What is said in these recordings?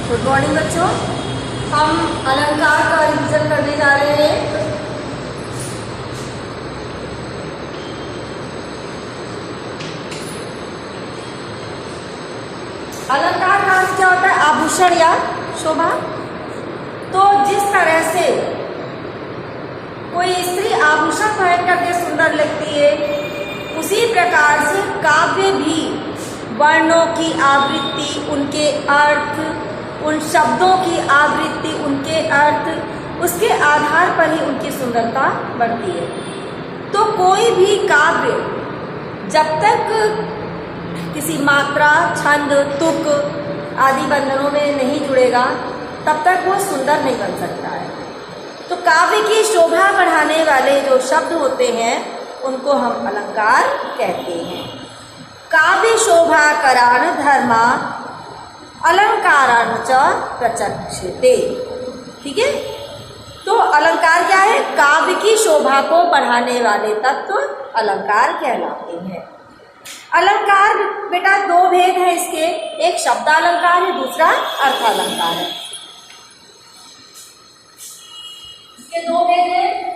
Good morning बच्चों। हम अलंकार का रिवीजन करने जा रहे हैं। अलंकार का अर्थ क्या होता है? आभूषण या शोभा। तो जिस तरह से कोई स्त्री आभूषण पहन करके सुंदर लगती है, उसी प्रकार से काव्य भी वर्णों की आवृत्ति, उनके अर्थ, उन शब्दों की आवृत्ति, उनके अर्थ, उसके आधार पर ही उनकी सुंदरता बढ़ती है। तो कोई भी काव्य जब तक किसी मात्रा, छंद, तुक आदि बंधनों में नहीं जुड़ेगा, तब तक वो सुंदर नहीं बन सकता है। तो काव्य की शोभा बढ़ाने वाले जो शब्द होते हैं, उनको हम अलंकार कहते हैं। काव्य शोभा करान धर्मा अलंकारान च प्रचक्षते। ठीक है, तो अलंकार क्या है? काव्य की शोभा को बढ़ाने वाले तत्व अलंकार कहलाते हैं। अलंकार बेटा दो भेद है इसके, एक शब्द अलंकार है, दूसरा अर्थ अलंकार है। इसके दो भेद हैं।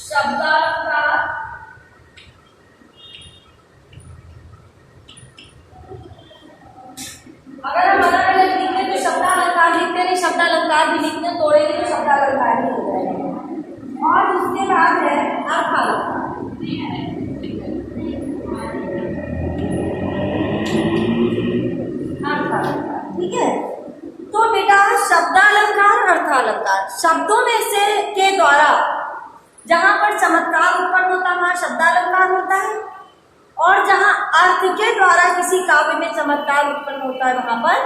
शब्द अलंकार अगर हम अलग अलग लिखते तो शब्द अलंकार लिखते नहीं, शब्द अलंकार भी लिखते तोड़ेंगे तो शब्द अलंकार ही हो जाएगा। और उसके बाद है अर्थ अलंकार। अर्थ अलंकार, ठीक है। तो बेटा शब्द अलंकार, अर्थ अलंकार, शब्दों में से के द्वारा जहां पर चमत्कार उत्पन्न होता है वहां शब्द अलंकार होता है, और जहां अर्थ के द्वारा किसी काव्य में चमत्कार उत्पन्न होता है वहां पर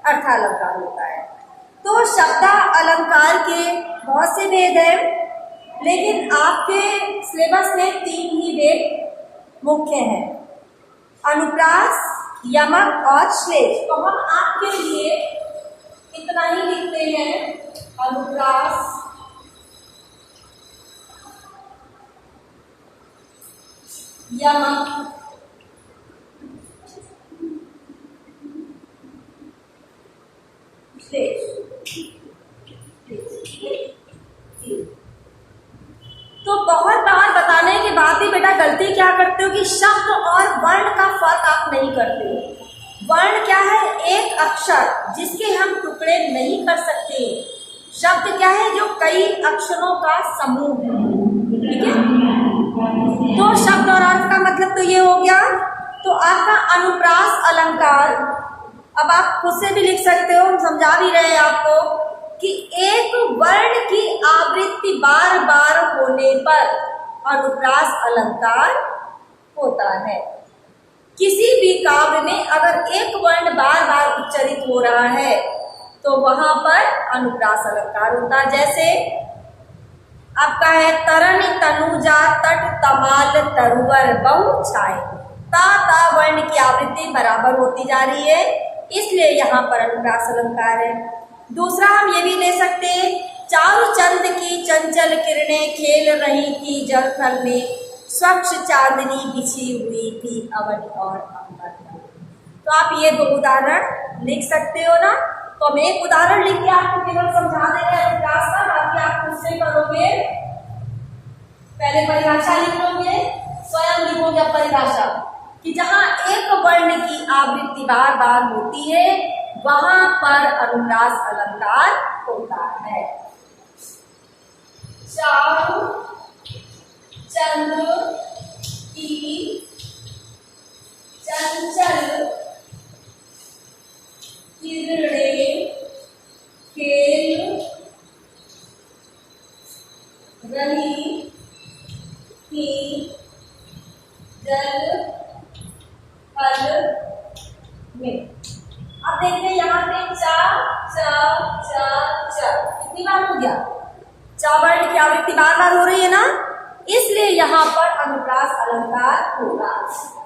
अर्थ अलंकार होता है। तो शब्द अलंकार के बहुत से भेद हैं, लेकिन आपके सिलेबस में 3 ही भेद मुख्य हैं, अनुप्रास, यमक और श्लेष। तो हम आपके लिए इतना ही लिखते हैं, अनुप्रास, यमक, श्लेष। तो बहुत बार बताने के बाद भी बेटा गलती क्या करते हो कि शब्द और वर्ण का फर्क आप नहीं करते हो। वर्ण क्या है? एक अक्षर जिसके हम टुकड़े नहीं कर सकते। शब्द क्या है? जो कई अक्षरों का समूह है। ठीक है, तो शब्द और अर्थ का मतलब तो ये हो गया। तो आपका अनुप्रास अलंकार, अब आप खुद से भी लिख सकते हो, हम समझा भी रहे हैं आपको कि एक वर्ण की आवृत्ति बार बार होने पर अनुप्रास अलंकार होता है। किसी भी काव्य में अगर एक वर्ण बार बार उच्चरित हो रहा है तो वहां पर अनुप्रास अलंकार होता है। जैसे आपका है तरन तनुजा तट तमाल तरुवर बहु छाए, ता ता वर्ण की आवृत्ति बराबर होती जा रही है, इसलिए यहाँ पर अनुप्रास अलंकार है। दूसरा हम ये भी ले सकते हैं, चारु चंद की चंचल किरणें खेल रही थी जल थल में, स्वच्छ चांदनी बिछी हुई थी अवन और अंबर में। तो आप ये 2 उदाहरण लिख सकते हो ना। तो हम एक उदाहरण लिख के आपको केवल समझा देंगे अनुप्रास का, बाकी आप खुद से करोगे। पहले परिभाषा लिख लोगे, स्वयं लिखोगे परिभाषा कि जहां एक वर्ण की आवृत्ति बार बार होती है वहां पर अनुप्रास अलंकार होता है। चारु चंद्र की चंचल किरणें खेल रही थी जल थल में। अब देखिए यहाँ पे चा चा चा चा कितनी बार हो गया? चा वर्ण की आवृत्ति बार बार हो रही है ना, इसलिए यहाँ पर अनुप्रास अलंकार होगा।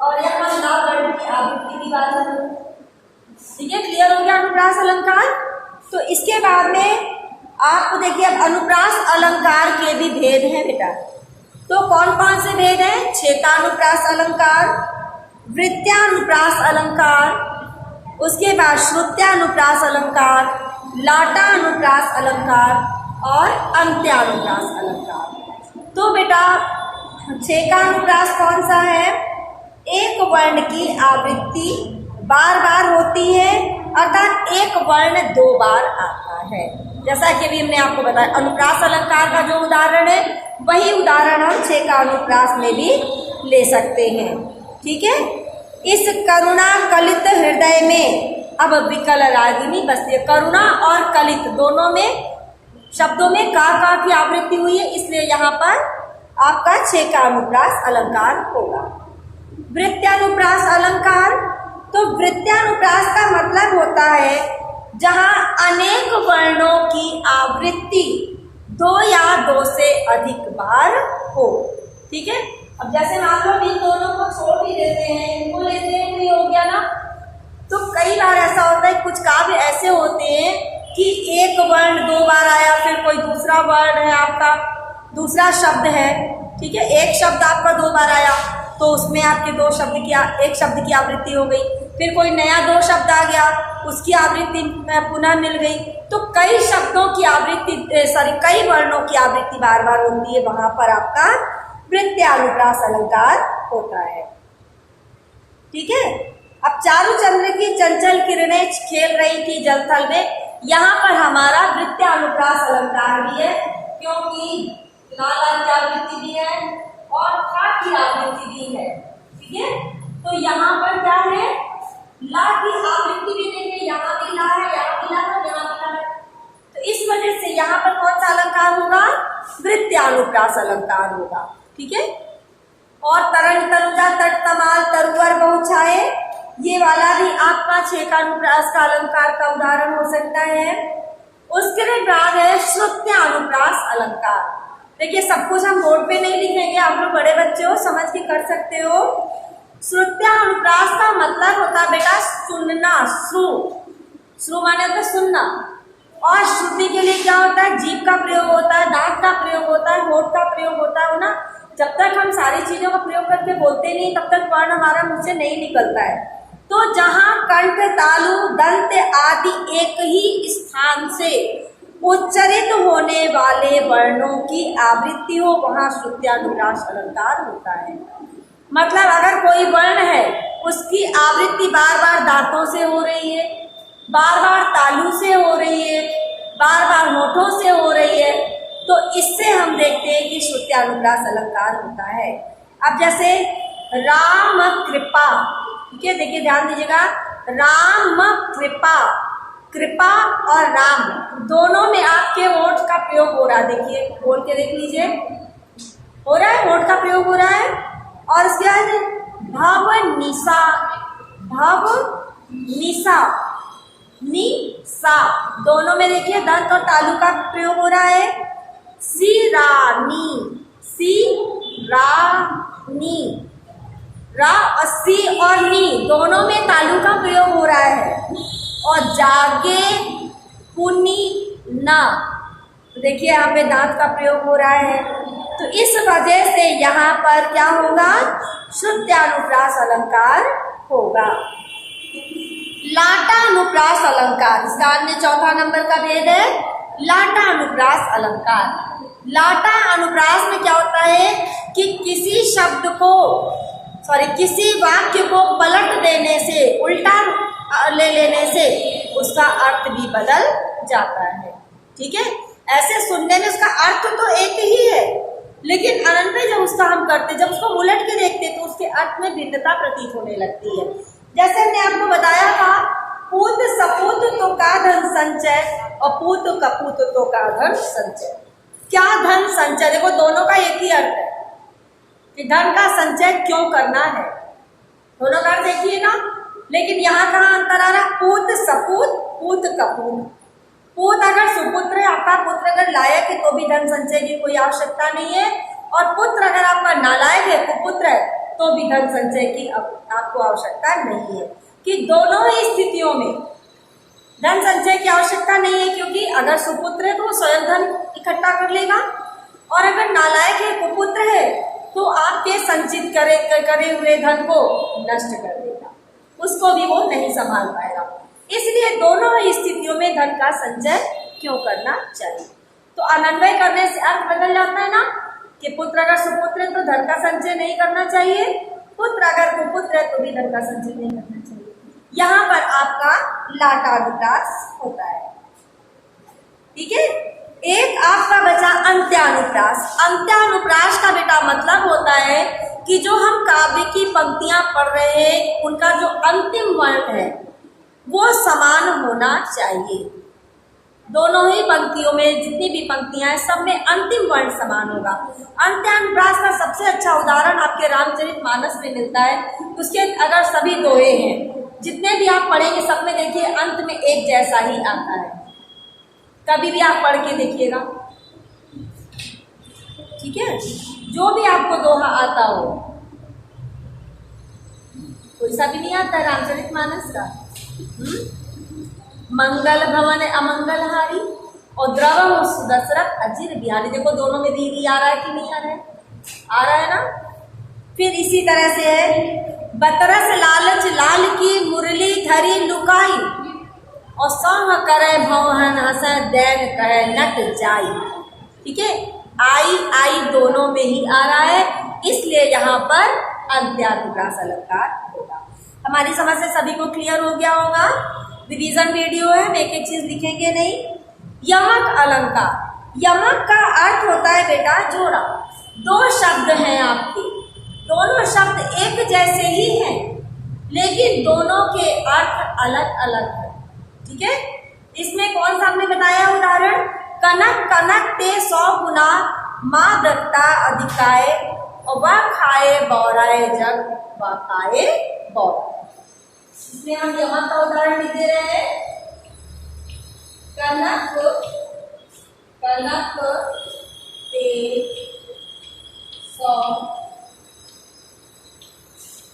और यहाँ ला वर्ण की आवृत्ति की बात है। ठीक है, क्लियर हो गया अनुप्रास अलंकार। तो इसके बाद में आपको देखिए अब अनुप्रास अलंकार के भी भेद हैं बेटा। तो कौन कौन से भेद हैं? छेकानुप्रास अलंकार, वृत्त्यानुप्रास अलंकार, उसके बाद श्रुत्यानुप्रास अलंकार, लाटानुप्रास अलंकार और अंत्यानुप्रास अलंकार। तो बेटा 6 का अनुप्रास कौन सा है? एक वर्ण की आवृत्ति बार बार होती है, अर्थात एक वर्ण 2 बार आता है। जैसा कि अभी हमने आपको बताया, अनुप्रास अलंकार का जो उदाहरण है वही उदाहरण हम 6 का अनुप्रास में भी ले सकते हैं। ठीक है। इस करुणा कलित हृदय में, अब विकल रागिनी बसती है। करुणा और कलित दोनों में शब्दों में का की आवृत्ति हुई है, इसलिए यहाँ पर आपका 6 का अनुप्रास अलंकार होगा। वृत्त्यानुप्रास अलंकार, तो वृत्त्यानुप्रास का मतलब होता है जहाँ अनेक वर्णों की आवृत्ति 2 या 2 से अधिक बार हो। ठीक है। अब जैसे मान लो इन दोनों को छोड़ भी देते हैं, इनको लेते हैं, नहीं हो गया ना। तो कई बार ऐसा होता है, कुछ काव्य ऐसे होते हैं कि एक वर्ण 2 बार आया, फिर कोई दूसरा वर्ण है आपका, दूसरा शब्द है। ठीक है। एक शब्द आपका 2 बार आया तो उसमें आपके 2 शब्द की एक शब्द की आवृत्ति हो गई, फिर कोई नया 2 शब्द आ गया, उसकी आवृत्ति पुनः मिल गई। तो कई शब्दों की आवृत्ति कई वर्णों की आवृत्ति बार बार होती है, वहां पर आपका वृत्त्यानुप्रास अलंकार होता है। ठीक है। अब चारुचंद्र की चंचल किरणें खेल रही थी जलथल में, यहाँ पर हमारा वृत्त्यानुप्रास अलंकार भी है, क्योंकि लाला की आवृत्ति भी है और था की आवृत्ति भी है। ठीक है। तो यहाँ पर क्या है? ला की आवृत्ति भी देंगे, यहाँ भी ला है, यहाँ भी ला है, यहाँ भी ला है। तो इस वजह से यहाँ पर कौन सा अलंकार होगा? वृत्त्यानुप्रास अलंकार होगा। ठीक है। और तरंग तरुजा तट तमाल तरुवर बहुछाए, ये वाला भी आपका 6 का अनुप्रास का अलंकार का उदाहरण हो सकता है। उसके बाद है श्रुत्यानुप्रास अलंकार। देखिए सब कुछ हम बोर्ड पे नहीं लिखेंगे, आप लोग बड़े बच्चे हो, समझ के कर सकते हो। श्रुत्यानुप्रास का मतलब होता है बेटा सुनना, श्रु माने होता है सुनना, और श्रुति के लिए क्या होता है? जीभ का प्रयोग होता है, दांत का प्रयोग होता है, होठ का प्रयोग होता है ना। जब तक हम सारी चीजों का प्रयोग करके बोलते नहीं, तब तक वर्ण हमारा मुंह से नहीं निकलता है। तो जहाँ कंठ, तालु, दंत आदि एक ही स्थान से उच्चरित होने वाले वर्णों की आवृत्ति हो, वहां श्रुत्यानुप्रास अलंकार होता है। मतलब अगर कोई वर्ण है, उसकी आवृत्ति बार बार दांतों से हो रही है, बार बार तालु से हो रही है, बार बार होठों से हो रही है, तो इससे हम देखते हैं कि श्रुत्यानुप्रास अलंकार होता है। अब जैसे राम कृपा, ठीक है, देखिए ध्यान दीजिएगा, राम कृपा, कृपा और राम दोनों में आपके होठ का प्रयोग हो रहा है। देखिए बोल के देख लीजिए, हो रहा है, होठ का प्रयोग हो रहा है। और इसके बाद भव निशा, भव निशा, निशा दोनों में देखिए दंत और तालु का प्रयोग हो रहा है। सिरानी, सिरानी, रा और सी और नी दोनों में तालु का प्रयोग हो रहा है। और जागे पुनी ना, तो देखिए यहाँ पे दांत का प्रयोग हो रहा है। तो इस वजह से यहाँ पर क्या होगा? श्रुत्यानुप्रास अलंकार होगा। लाटानुप्रास अलंकार, इसका अन्य 4था नंबर का भेद है लाटानुप्रास अलंकार। लाटा अनुप्रास में क्या होता है कि किसी वाक्य को पलट देने से, उल्टा ले लेने से उसका अर्थ भी बदल जाता है। ठीक है। ऐसे सुनने में उसका अर्थ तो एक ही है, लेकिन अनंत में जब उसका हम करते, जब उसको उलट के देखते तो उसके अर्थ में भिन्नता प्रतीत होने लगती है। जैसे हमने आपको बताया था, पूत सपूत तो का धन संचय और पूत कपूत तो का धन संचय। क्या धन संचय? देखो दोनों का एक ही अर्थ है कि धन का संचय क्यों करना है, दोनों का अर्थ देखिए ना। लेकिन यहाँ कहाँ अंतर आ रहा? पूत सपूत, पूत कपूत। पूत अगर सुपुत्र है, आपका पुत्र अगर लायक है तो भी धन संचय की कोई आवश्यकता नहीं है, और पुत्र अगर आपका नालायक है, कुपुत्र है, तो भी धन संचय की आपको आवश्यकता नहीं है। कि दोनों ही स्थितियों में धन संचय की आवश्यकता नहीं है, क्योंकि अगर सुपुत्र है तो वो स्वयं धन इकट्ठा कर लेगा, और अगर नालायक है, कुपुत्र है, तो आपके संचित करे हुए धन को नष्ट कर देगा, उसको भी वो नहीं संभाल पाएगा। इसलिए दोनों ही स्थितियों में धन का संचय क्यों करना चाहिए। तो अनन्वय करने से अर्थ बदल जाता है ना कि पुत्र अगर सुपुत्र है तो धन का संचय नहीं करना चाहिए, पुत्र अगर कुपुत्र है तो भी धन का संचय नहीं करना चाहिए। यहाँ पर आपका लाटानुप्रास होता है। ठीक है, एक आपका बचा अंत्यानुप्रास। अंत्यानुप्रास का बेटा मतलब होता है कि जो हम काव्य की पंक्तियां पढ़ रहे हैं उनका जो अंतिम वर्ण है वो समान होना चाहिए। दोनों ही पंक्तियों में जितनी भी पंक्तियां हैं सब में अंतिम वर्ण समान होगा। अंत्यानुप्रास का सबसे अच्छा उदाहरण आपके रामचरितमानस में मिलता है। उसके अगर सभी दोहे हैं, जितने भी आप पढ़ेंगे सब में देखिए अंत में एक जैसा ही आता है। कभी भी आप पढ़ के देखिएगा, ठीक है, जो भी आपको दोहा आता हो, कोई सा भी नहीं आता रामचरितमानस का। मंगल भवन अमंगल हारी और द्रवम सुदशरथ अजिर बिहारी। देखो दोनों में री आ रहा है कि नहीं आ रहा है? आ रहा है ना। फिर इसी तरह से है बतरस लालच लाल की मुरली धरी लुकाई और सह करे भवन हंस दैन कहे नट जाई। ठीक है, आई दोनों में ही आ रहा है, इसलिए यहाँ पर अंत्यानुप्रास अलंकार होगा। हमारी समझ से सभी को क्लियर हो गया होगा। रिवीजन वीडियो है, हम एक एक चीज लिखेंगे नहीं। यमक अलंकार, यमक का अर्थ होता है बेटा जोड़ा। दो शब्द हैं आपके, दोनों शब्द एक जैसे ही हैं लेकिन दोनों के अर्थ अलग अलग हैं। ठीक है, इसमें कौन सा हमने बताया उदाहरण? कनक कनक ते 100 गुना माँ दत्ता अधिकाए और वह खाए बौराए जग वह खाए बौराए। इसमें हम यमक का उदाहरण लिख दे रहे हैं। कनक कनक ते 100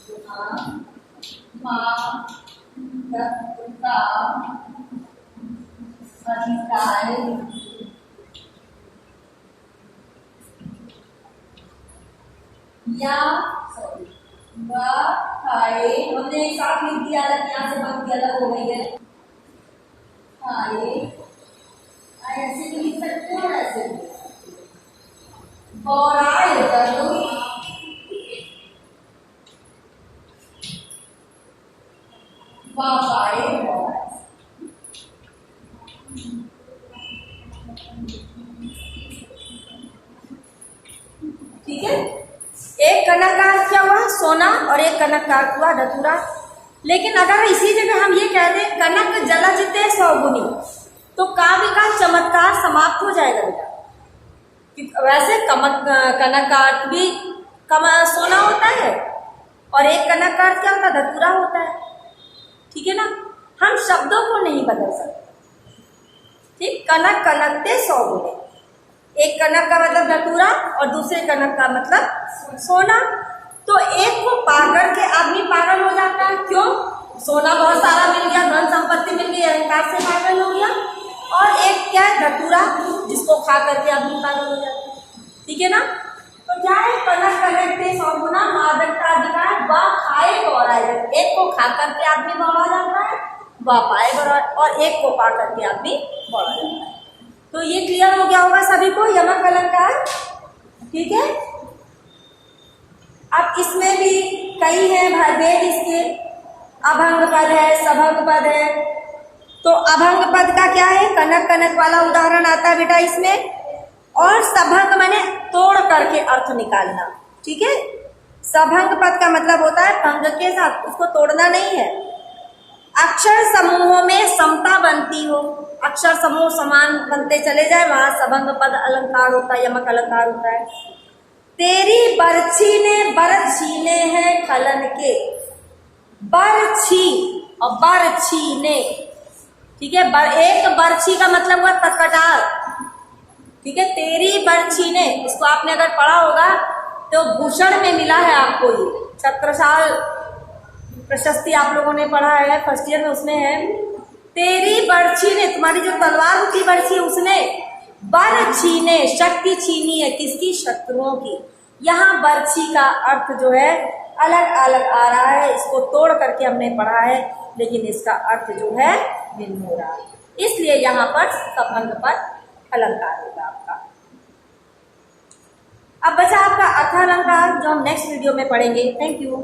गुना माँ दत्ता अधिकाए या वह खाए, हमने एक साथ लिख दिया, यहाँ से पंक्ति अलग हो गई है। खाए ऐसे भी लिख सकते हो, ऐसे भी बौराए जग वह खाए बौराए। ठीक है, एक कनक का अर्थ क्या हुआ? सोना, और एक कनक का अर्थ हुआ धतूरा। लेकिन अगर इसी जगह हम ये कह दें कनक जलजिते 100 गुनी, तो काव्य का चमत्कार समाप्त हो जाएगा बेटा। वैसे कनक का अर्थ भी सोना होता है और एक कनक का अर्थ क्या होता है? धतूरा होता है। ठीक है ना, हम शब्दों को नहीं बदल सकते। ठीक, कनक कनकते 100 गुनी, एक कनक का मतलब धतूरा और दूसरे कनक का मतलब सोना। तो एक को पाकर के आदमी पागल हो जाता है। क्यों? सोना बहुत सारा मिल गया, धन संपत्ति मिल गई, अहंकार से पागल हो गया। और एक क्या है? धतूरा, जिसको खा करके आदमी पागल हो जाता है। ठीक है ना, तो क्या है? कनक कनकते 100 गुना माँ दत्ता अधिकाए वह खाए बौराए। एक को खा करके आदमी बौरा जाता है, वह पाए बौराए, और एक को पा करके आदमी बौरा जाता है। तो ये क्लियर हो गया होगा सभी को, यमक अलंकार। ठीक है, अब इसमें भी कई हैं भेद इसके। अभंग पद है, सभंग पद है। तो अभंग पद का क्या है? कनक कनक वाला उदाहरण आता है बेटा इसमें। और सभंग माने तोड़ करके अर्थ निकालना। ठीक है, सभंग पद का मतलब होता है भंग के साथ, उसको तोड़ना नहीं है। अक्षर समूहों में समता बनती हो, अक्षर समूह समान बनते चले जाए, वहां सभंग पद अलंकार होता है, यमक अलंकार होता है। तेरी बरछी ने बर छीने हैं खलन के, बरछी और बरछी ने। ठीक है, एक बरछी का मतलब हुआ तत्कटार। ठीक है, तेरी बरछी ने, इसको आपने अगर पढ़ा होगा तो भूषण में मिला है आपको, ये छत्रसाल प्रशस्ति आप लोगों ने पढ़ा है फर्स्ट ईयर में, उसमें है तेरी बरछी ने, तुम्हारी जो तलवार की बरछी उसने बर छीने, शक्ति छीनी है। किसकी? शत्रुओं की। यहाँ बर्छी का अर्थ जो है अलग अलग आ रहा है, इसको तोड़ करके हमने पढ़ा है, लेकिन इसका अर्थ जो है भिन्न हो रहा है, इसलिए यहाँ पर संबंध पर अलंकार होगा आपका। अब बचा आपका अर्थ अलंकार, जो हम नेक्स्ट वीडियो में पढ़ेंगे। Thank you.